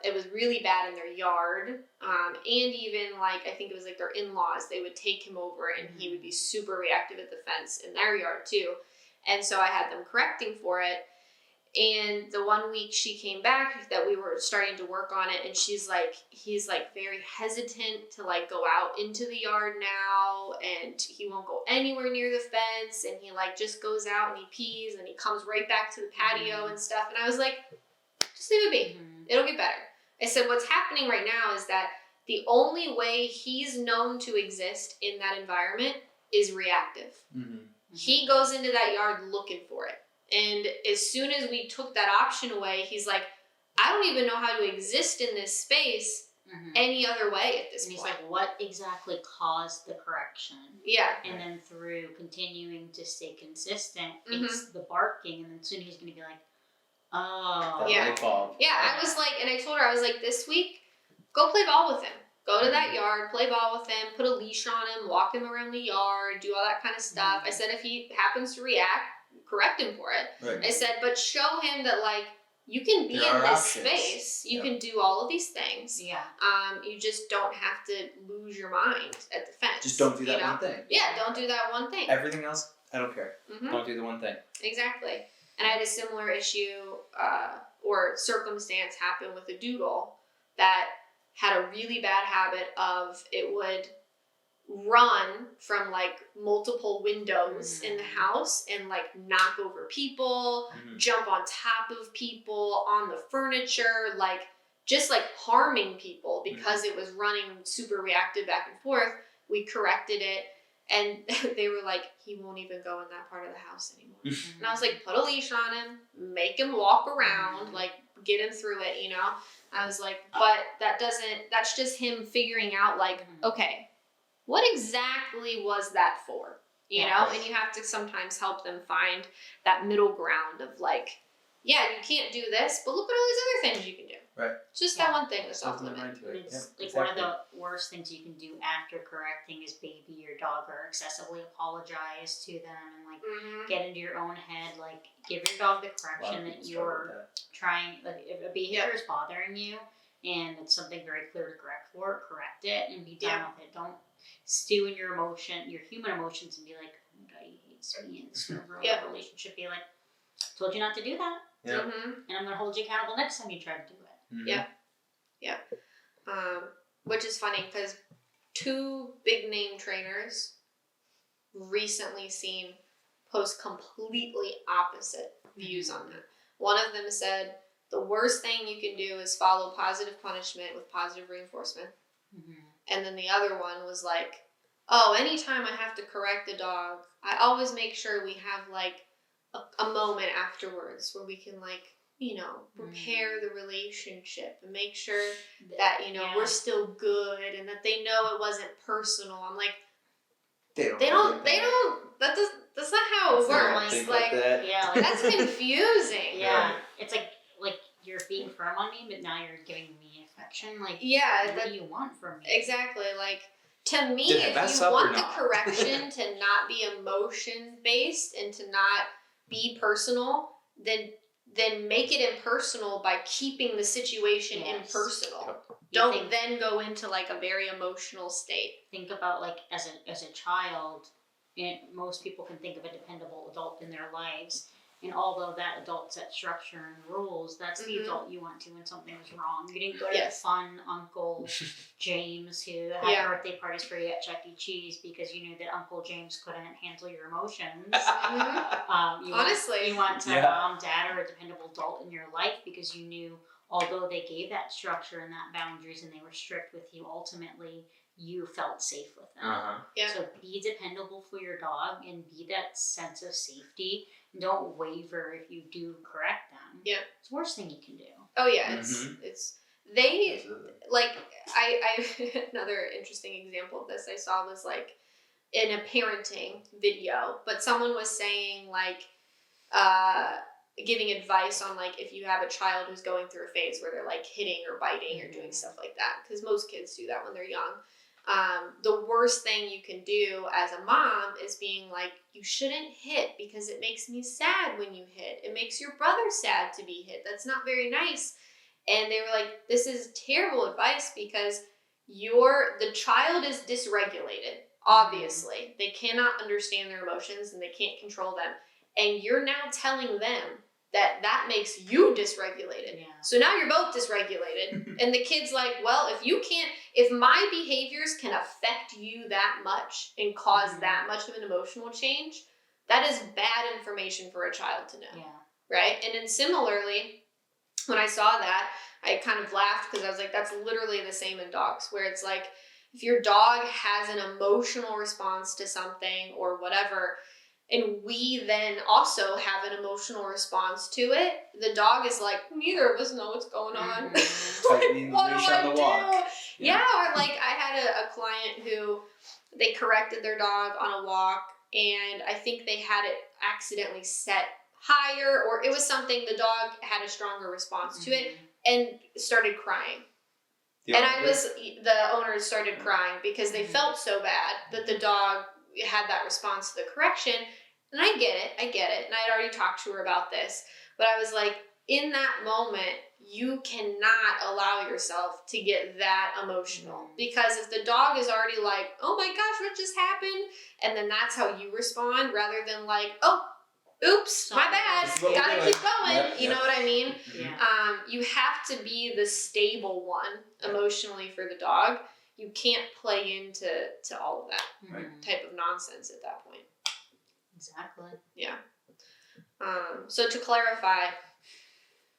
it was really bad in their yard, and even like I think it was like their in-laws, they would take him over and he would be super reactive at the fence in their yard too. And so I had them correcting for it. And the 1 week she came back that we were starting to work on it, and he's like very hesitant to like go out into the yard now, and he won't go anywhere near the fence, and he like just goes out and he pees and he comes right back to the patio and stuff. And I was like, just leave it be. It'll get better. I said, what's happening right now is that the only way he's known to exist in that environment is reactive. He goes into that yard looking for it. And as soon as we took that option away, he's like, I don't even know how to exist in this space any other way at this point. He's like, what exactly caused the correction? Yeah. And then through continuing to stay consistent, it's the barking, and then soon he's going to be like, oh. Yeah. I was like, and I told her, I was like, this week, go play ball with him. Go to that yard, play ball with him, put a leash on him, walk him around the yard, do all that kind of stuff. I said, if he happens to react, correct him for it. Right. I said, but show him that like you can be in this space. You can do all of these things. Yeah. You just don't have to lose your mind at the fence. Just don't do that one thing. Yeah, don't do that one thing. Everything else, I don't care. Don't do the one thing. Exactly. And I had a similar issue or circumstance happen with a doodle that had a really bad habit of it would run from like multiple windows in the house and like knock over people, jump on top of people, on the furniture, like just like harming people because it was running super reactive back and forth. We corrected it, and they were like, he won't even go in that part of the house anymore. And I was like, put a leash on him, make him walk around, like get him through it, you know? I was like, but that's just him figuring out like, okay, what exactly was that for? You know? And you have to sometimes help them find that middle ground of like, yeah, you can't do this, but look at all these other things you can do. Right. It's just that one thing that's off limit. It's like one of the worst things you can do after correcting is baby your dog or excessively apologize to them and like get into your own head. Like give your dog the correction that you're trying. Like if a behavior is bothering you and it's something very clear to correct it and be done with it. Don't stew in your human emotions and be like, oh my god, he hates me and it's gonna ruin the relationship. Be like, told you not to do that. Yeah. And I'm gonna hold you accountable next time you try to do it. Which is funny because 2 big name trainers recently seen post completely opposite views on that. One of them said the worst thing you can do is follow positive punishment with positive reinforcement. And then the other one was like, oh, anytime I have to correct a dog, I always make sure we have like a moment afterwards where we can like, you know, repair the relationship and make sure that, you know, we're still good and that they know it wasn't personal. I'm like, that's not how it works. Like that's confusing. Yeah. It's like you're being firm on me, but now you're giving me affection. Like, what do you want from me? Exactly. Like, to me, if you want the correction to not be emotion-based and to not be personal, then make it impersonal by keeping the situation impersonal. Don't then go into like a very emotional state. Think about like as a child, most people can think of a dependable adult in their lives. And although that adult set structure and rules, that's the adult you went to when something was wrong. You didn't go to fun Uncle James who had birthday parties for you at Chuck E. Cheese because you knew that Uncle James couldn't handle your emotions. You went to mom, dad, or a dependable adult in your life because you knew, although they gave that structure and that boundaries and they were strict with you, ultimately you felt safe with them. So be dependable for your dog and be that sense of safety. Don't waver if you do correct them. It's the worst thing you can do. Oh yeah, it's they like I another interesting example of this I saw was like in a parenting video, but someone was saying like giving advice on like if you have a child who's going through a phase where they're like hitting or biting or doing stuff like that, because most kids do that when they're young. The worst thing you can do as a mom is being like, you shouldn't hit because it makes me sad when you hit. It makes your brother sad to be hit. That's not very nice. And they were like, this is terrible advice because the child is dysregulated, obviously. They cannot understand their emotions and they can't control them. And you're now telling them that makes you dysregulated. Yeah. So now you're both dysregulated. And the kid's like, well, if my behaviors can affect you that much and cause that much of an emotional change, that is bad information for a child to know. Yeah. Right? And then similarly, when I saw that, I kind of laughed because I was like, that's literally the same in dogs, where it's like, if your dog has an emotional response to something or whatever, and we then also have an emotional response to it, the dog is like, neither of us know what's going on. Tightening the leash on the walk. Yeah, or like I had a client who they corrected their dog on a walk, and I think they had it accidentally set higher, or it was something, the dog had a stronger response to it and started crying. The owners started crying because they felt so bad that the dog had that response to the correction. And I get it. And I had already talked to her about this, but I was like, in that moment, you cannot allow yourself to get that emotional, because if the dog is already like, oh my gosh, what just happened? And then that's how you respond, rather than like, oh, oops, my bad, gotta keep going. You know what I mean? Yeah. You have to be the stable one emotionally for the dog. You can't play into all of that type of nonsense at that point. Exactly. Yeah. So to clarify,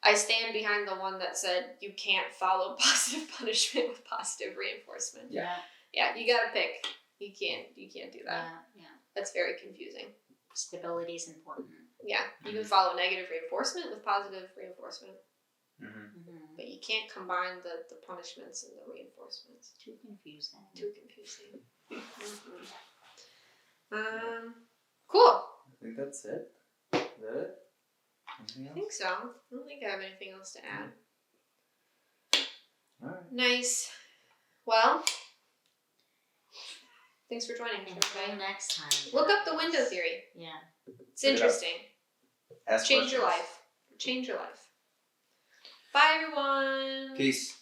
I stand behind the one that said you can't follow positive punishment with positive reinforcement. Yeah. Yeah, you gotta pick. You can't do that. Yeah. That's very confusing. Stability is important. Yeah, you can follow negative reinforcement with positive reinforcement. But you can't combine the punishments and the reinforcements. Too confusing. Cool. I think that's it. Is that it? Anything else? I think so. I don't think I have anything else to add. All right. Nice. Well, thanks for joining me. Until next time. Look up the window theory. Yeah. It's interesting. Ask Change your questions. life. Change your life. Bye, everyone. Peace.